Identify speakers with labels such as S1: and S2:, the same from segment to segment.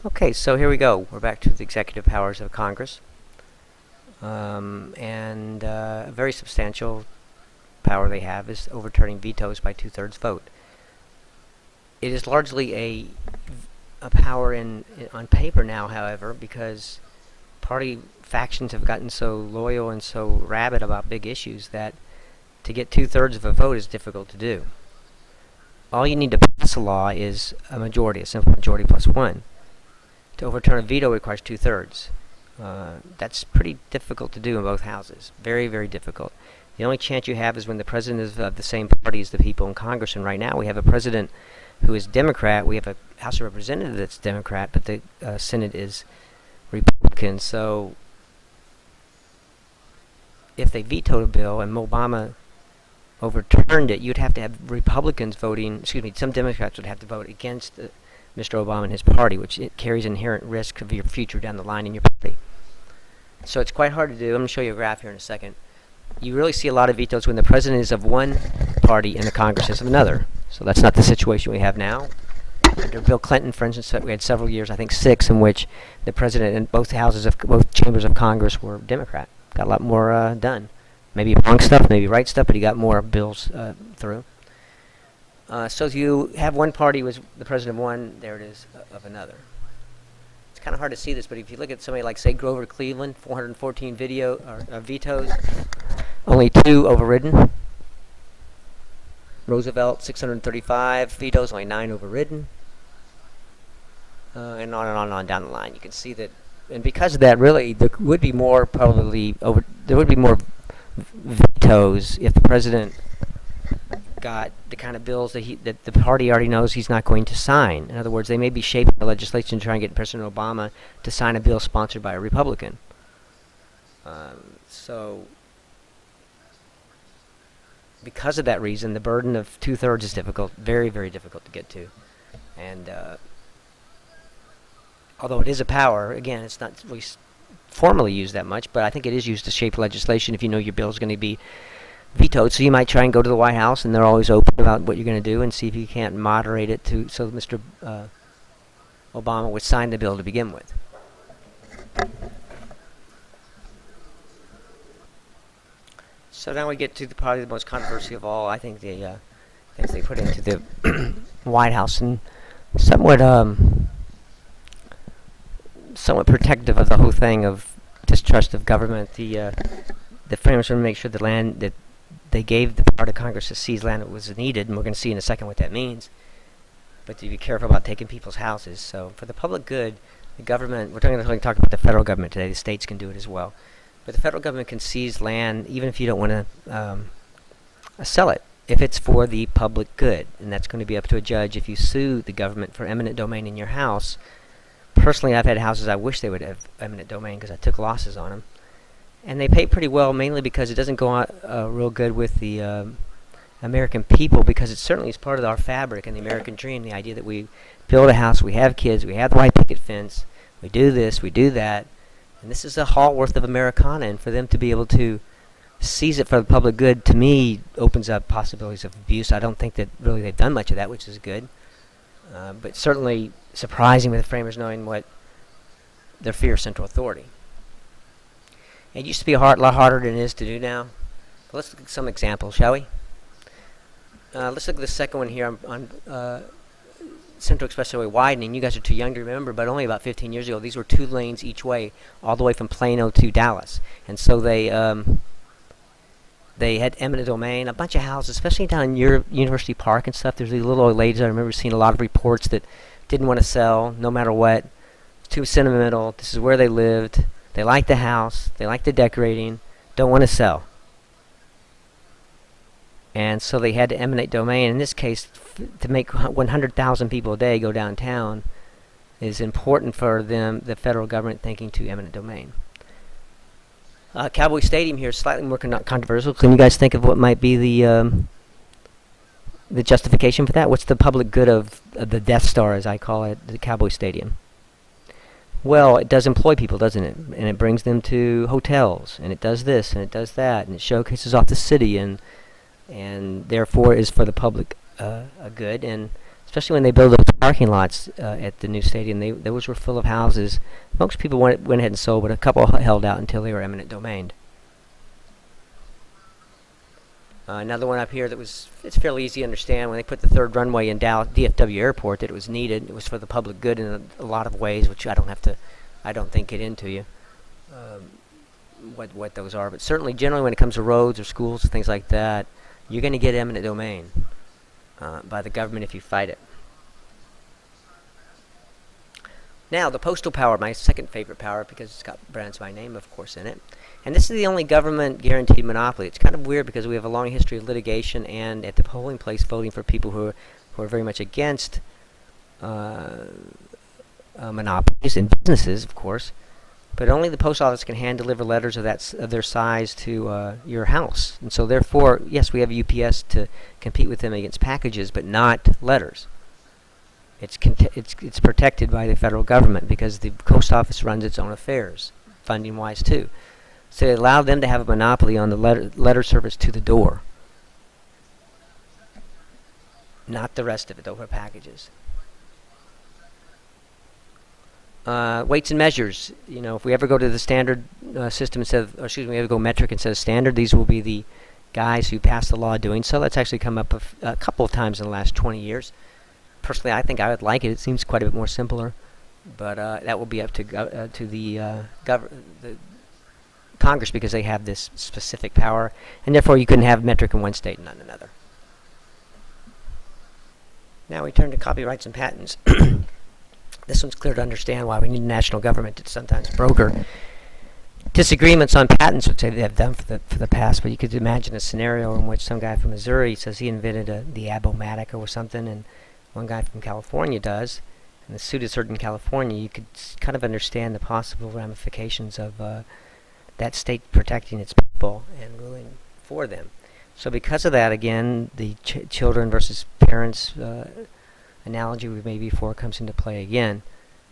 S1: Okay, so here we go. We're back to the executive powers of Congress. A very substantial power they have is overturning vetoes by two-thirds vote. It is largely a power on paper now, however, because party factions have gotten so loyal and so rabid about big issues that to get two-thirds of a vote is difficult to do. All you need to pass a law is a majority, a simple majority plus one. To overturn a veto requires two-thirds. That's pretty difficult to do in both houses. Very, very difficult. The only chance you have is when the president is of the same party as the people in Congress. And right now we have a president who is Democrat. We have a House of Representatives that's Democrat, but the Senate is Republican. So if they vetoed a bill and Obama overturned it, you'd have to have Republicans voting, some Democrats would have to vote against Mr. Obama and his party, which it carries inherent risk of your future down the line in your party. So it's quite hard to do. I'm going to show you a graph here in a second. You really see a lot of vetoes when the president is of one party and the Congress is of another. So that's not the situation we have now. Under Bill Clinton, for instance, we had several years, I think 6, in which the president and both chambers of Congress were Democrat. Got a lot more done. Maybe wrong stuff, maybe right stuff, but he got more bills through. So if you have one party was the president of one, there it is of another. It's kind of hard to see this, but if you look at somebody like, say, Grover Cleveland, 414 vetoes, only 2 overridden. Roosevelt, 635 vetoes, only 9 overridden. And on and on and on down the line. You can see that, and because of that, really, there would be more vetoes if the president got the kind of bills that the party already knows he's not going to sign. In other words, they may be shaping the legislation to try and get President Obama to sign a bill sponsored by a Republican. So because of that reason, the burden of two-thirds is difficult, very, very difficult to get to. And although it is a power, again, it's not really formally used that much, but I think it is used to shape legislation if you know your bill is going to be vetoed. So you might try and go to the White House, and they're always open about what you're going to do, and see if you can't moderate it so Mr. Obama would sign the bill to begin with. So now we get to probably the most controversial of all. I think the things they put into the White House, and somewhat protective of the whole thing of distrust of government. The framers want to make sure the land that they gave the part of Congress to seize land that was needed, and we're going to see in a second what that means. But to be careful about taking people's houses. So for the public good, the government, we're going to talk about the federal government today. The states can do it as well. But the federal government can seize land even if you don't want to sell it, if it's for the public good. And that's going to be up to a judge if you sue the government for eminent domain in your house. Personally, I've had houses I wish they would have eminent domain because I took losses on them. And they pay pretty well, mainly because it doesn't go out real good with the American people, because it certainly is part of our fabric and the American dream, the idea that we build a house, we have kids, we have the white picket fence, we do this, we do that. And this is a haul worth of Americana, and for them to be able to seize it for the public good, to me, opens up possibilities of abuse. I don't think that really they've done much of that, which is good. But certainly surprising with the framers knowing what their fear of central authority. It used to be a lot harder than it is to do now. But let's look at some examples, shall we? Let's look at the second one here on Central Expressway widening. You guys are too young to remember, but only about 15 years ago, these were 2 lanes each way, all the way from Plano to Dallas. And so they had eminent domain, a bunch of houses, especially down near University Park and stuff. There's these little old ladies. I remember seeing a lot of reports that didn't want to sell, no matter what. Too sentimental. This is where they lived. They like the house. They like the decorating. Don't want to sell. And so they had to eminent domain. In this case, to make 100,000 people a day go downtown is important for them, the federal government, thinking to eminent domain. Cowboy Stadium here is slightly more controversial. Can you guys think of what might be the justification for that? What's the public good of the Death Star, as I call it, the Cowboy Stadium? Well, it does employ people, doesn't it? And it brings them to hotels, and it does this, and it does that, and it showcases off the city, and therefore is for the public a good. And especially when they build those parking lots at the new stadium. Those were full of houses. Most people went ahead and sold, but a couple held out until they were eminent domain. Another one up here it's fairly easy to understand. When they put the third runway in Dallas DFW Airport, that it was needed. It was for the public good in a lot of ways, which I don't think get into you what those are. But certainly, generally, when it comes to roads or schools and things like that, you're going to get eminent domain by the government if you fight it. Now, the postal power, my second favorite power, because it's got brands my name, of course, in it. And this is the only government-guaranteed monopoly. It's kind of weird because we have a long history of litigation and at the polling place voting for people who are very much against monopolies and businesses, of course. But only the post office can hand-deliver letters of their size to your house. And so, therefore, yes, we have UPS to compete with them against packages, but not letters. It's protected by the federal government because the post office runs its own affairs, funding-wise too. So they allow them to have a monopoly on the letter service to the door, not the rest of it, over packages. Weights and measures. If we ever go to the standard system we ever go metric instead of standard, these will be the guys who passed the law doing so. That's actually come up a couple of times in the last 20 years. Personally, I think I would like it. It seems quite a bit more simpler, but that will be up to the Congress because they have this specific power, and therefore you couldn't have metric in one state and not in another. Now we turn to copyrights and patents. This one's clear to understand why we need a national government to sometimes broker disagreements on patents, which they have done for the past. But you could imagine a scenario in which some guy from Missouri says he invented the Abomatic or something, and one guy from California does, and the suit is heard in California. You could kind of understand the possible ramifications of that state protecting its people and ruling for them. So because of that, again, the children versus parents analogy we made before comes into play again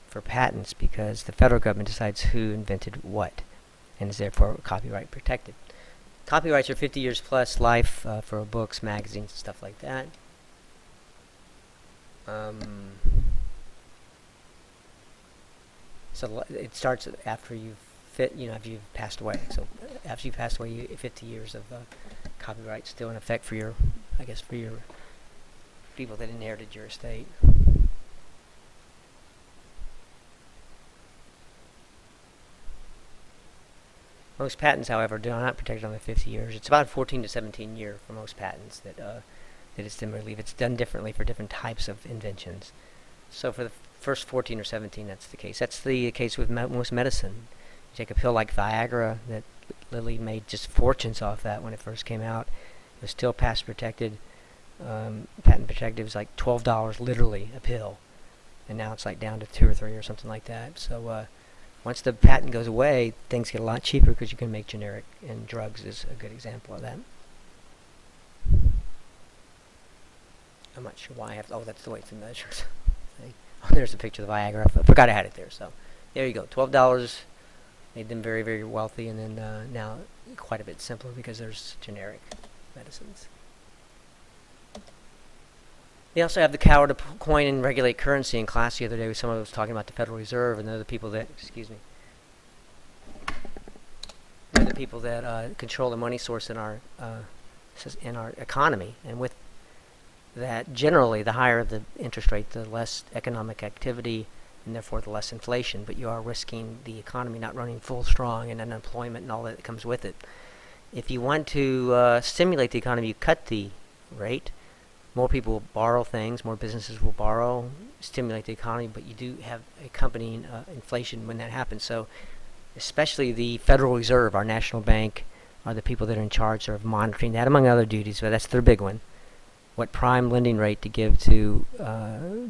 S1: for patents because the federal government decides who invented what and is therefore copyright protected. Copyrights are 50 years plus life for books, magazines, stuff like that. So it starts after you've after you've passed away. So after you've passed away, 50 years of copyright still in effect for your people that inherited your estate. Most patents, however, do not protect on the 50 years. It's about 14 to 17 year for most patents that it's similarly. It's done differently for different types of inventions. So for the first 14 or 17, that's the case. That's the case with most medicine. You take a pill like Viagra that Lilly made just fortunes off that when it first came out. It was still patent protected. It was like $12 literally a pill, and now it's like down to 2 or 3 or something like that. So once the patent goes away, things get a lot cheaper because you can make generic, and drugs is a good example of that. I'm not sure why I have. Oh, that's the weights and measures. Oh, there's a picture of the Viagra. I forgot I had it there. So there you go. $12 made them very, very wealthy, and then now quite a bit simpler because there's generic medicines. They also have the power to coin and regulate currency. In class the other day, someone was talking about the Federal Reserve, and they're the people that, they're the people that control the money source in our economy. And with that, generally, the higher the interest rate, the less economic activity, and therefore the less inflation. But you are risking the economy not running full strong and unemployment and all that comes with it. If you want to stimulate the economy, you cut the rate. More people will borrow things, more businesses will borrow, stimulate the economy, but you do have accompanying inflation when that happens. So especially the Federal Reserve, our national bank, are the people that are in charge of monitoring that, among other duties, but that's their big one. What prime lending rate to give to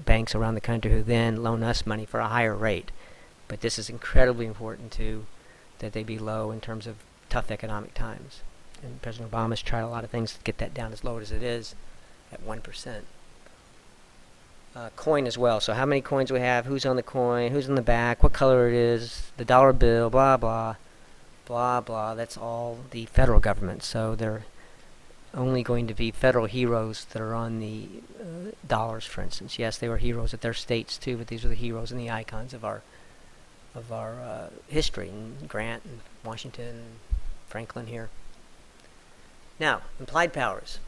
S1: banks around the country who then loan us money for a higher rate. But this is incredibly important too, that they be low in terms of tough economic times. And President Obama's tried a lot of things to get that down as low as it is, at 1%. Coin as well. So how many coins we have, who's on the coin, who's on the back, what color it is, the dollar bill, blah, blah, blah, blah. That's all the federal government. So they're only going to be federal heroes that are on the dollars, for instance. Yes, they were heroes at their states too, but these are the heroes and the icons of our history, and Grant and Washington and Franklin here. Now, implied powers.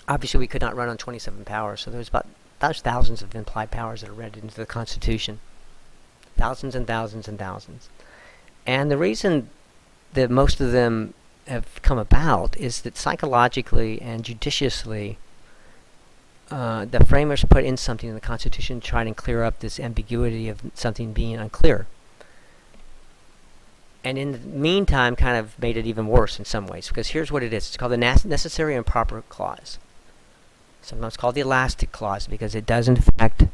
S1: Obviously, we could not run on 27 powers, so there's thousands of implied powers that are read into the Constitution. Thousands and thousands and thousands. And the reason that most of them have come about is that psychologically and judiciously, the framers put in something in the Constitution to try and clear up this ambiguity of something being unclear. And in the meantime, kind of made it even worse in some ways, because here's what it is. It's called the Necessary and Proper Clause. Sometimes called the Elastic Clause, because it does, in fact,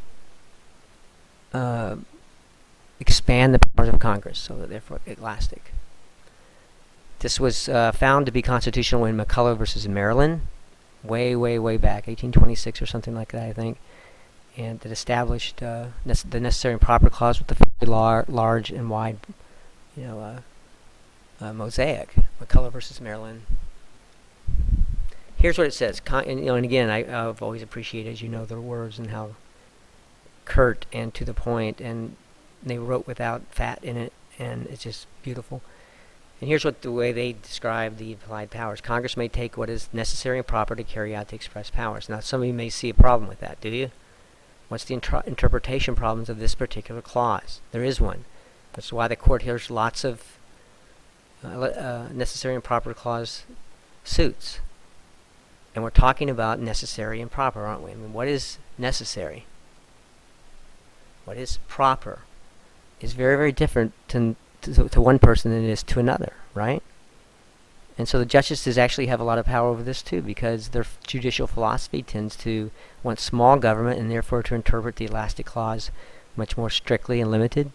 S1: expand the powers of Congress, so that therefore elastic. This was found to be constitutional in McCulloch versus Maryland, way back, 1826 or something like that, I think. And it established the Necessary and Proper Clause with the fairly large and wide, mosaic. McCulloch versus Maryland. Here's what it says. And again, I've always appreciated, as you know, their words and how curt and to the point, and they wrote without fat in it, and it's just beautiful. And here's the way they describe the implied powers. Congress may take what is necessary and proper to carry out the express powers. Now, some of you may see a problem with that, do you? What's the interpretation problems of this particular clause? There is one. That's why the court hears lots of necessary and proper clause suits. And we're talking about necessary and proper, aren't we? I mean, what is necessary? What is proper? Is very, very different to one person than it is to another, right? And so the justices actually have a lot of power over this too, because their judicial philosophy tends to want small government and therefore to interpret the elastic clause much more strictly and limited,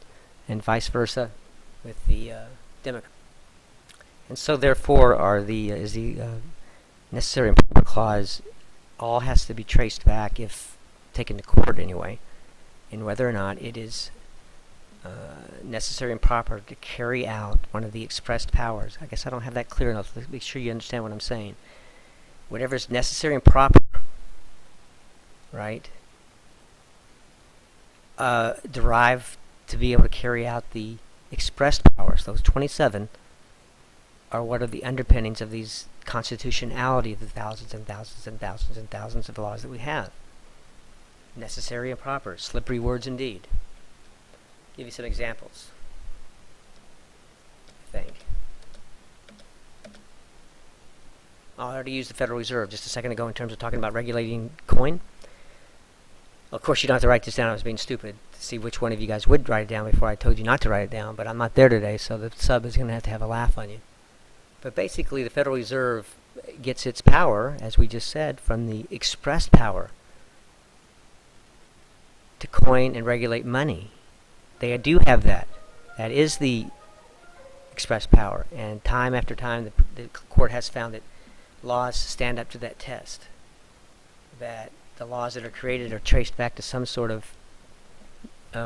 S1: and vice versa with the Democrat. And so therefore is the necessary and proper clause all has to be traced back, if taken to court anyway, in whether or not it is necessary and proper to carry out one of the expressed powers. I guess I don't have that clear enough. Let's make sure you understand what I'm saying. Whatever is necessary and proper, right, derived to be able to carry out the expressed powers, those 27, are what are the underpinnings of these constitutionality of the thousands and thousands and thousands and thousands of laws that we have. Necessary and proper, slippery words indeed. Give you some examples, I think. I already used the Federal Reserve just a second ago in terms of talking about regulating coin. Of course, you don't have to write this down. I was being stupid to see which one of you guys would write it down before I told you not to write it down, but I'm not there today, so the sub is going to have a laugh on you. But basically, the Federal Reserve gets its power, as we just said, from the expressed power to coin and regulate money. They do have that. That is the expressed power. And time after time, the court has found that laws stand up to that test. That the laws that are created are traced back to some sort of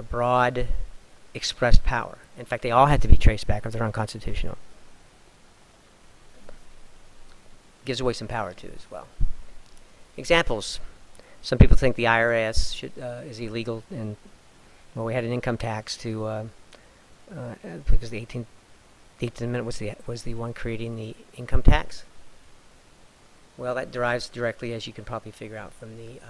S1: broad expressed power. In fact, they all have to be traced back or they're unconstitutional. Gives away some power too as well. Examples. Some people think the IRS is illegal, and well, we had an income tax to because the 18th Amendment was the one creating the income tax. Well, that derives directly, as you can probably figure out, from the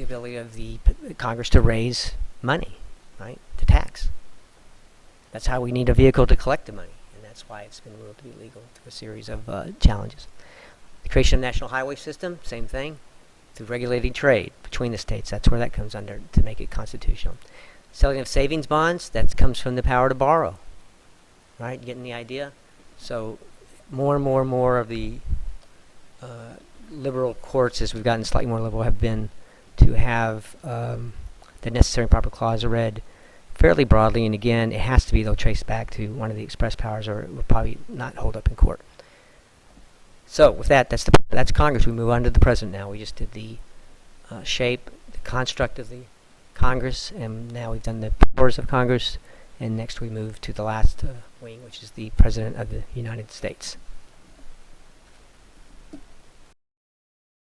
S1: ability of the Congress to raise money, right, to tax. That's how we need a vehicle to collect the money, and that's why it's been ruled to be legal through a series of challenges. The creation of the national highway system, same thing, through regulating trade between the states. That's where that comes under to make it constitutional. Selling of savings bonds, that comes from the power to borrow, right? Getting the idea? So more and more of the liberal courts, as we've gotten slightly more liberal, have been to have the necessary and proper clause read fairly broadly, and again, it has to be, though, traced back to one of the express powers, or it will probably not hold up in court. So, with that, that's Congress. We move on to the President now. We just did the shape, the construct of the Congress, and now we've done the powers of Congress, and next we move to the last wing, which is the President of the United States.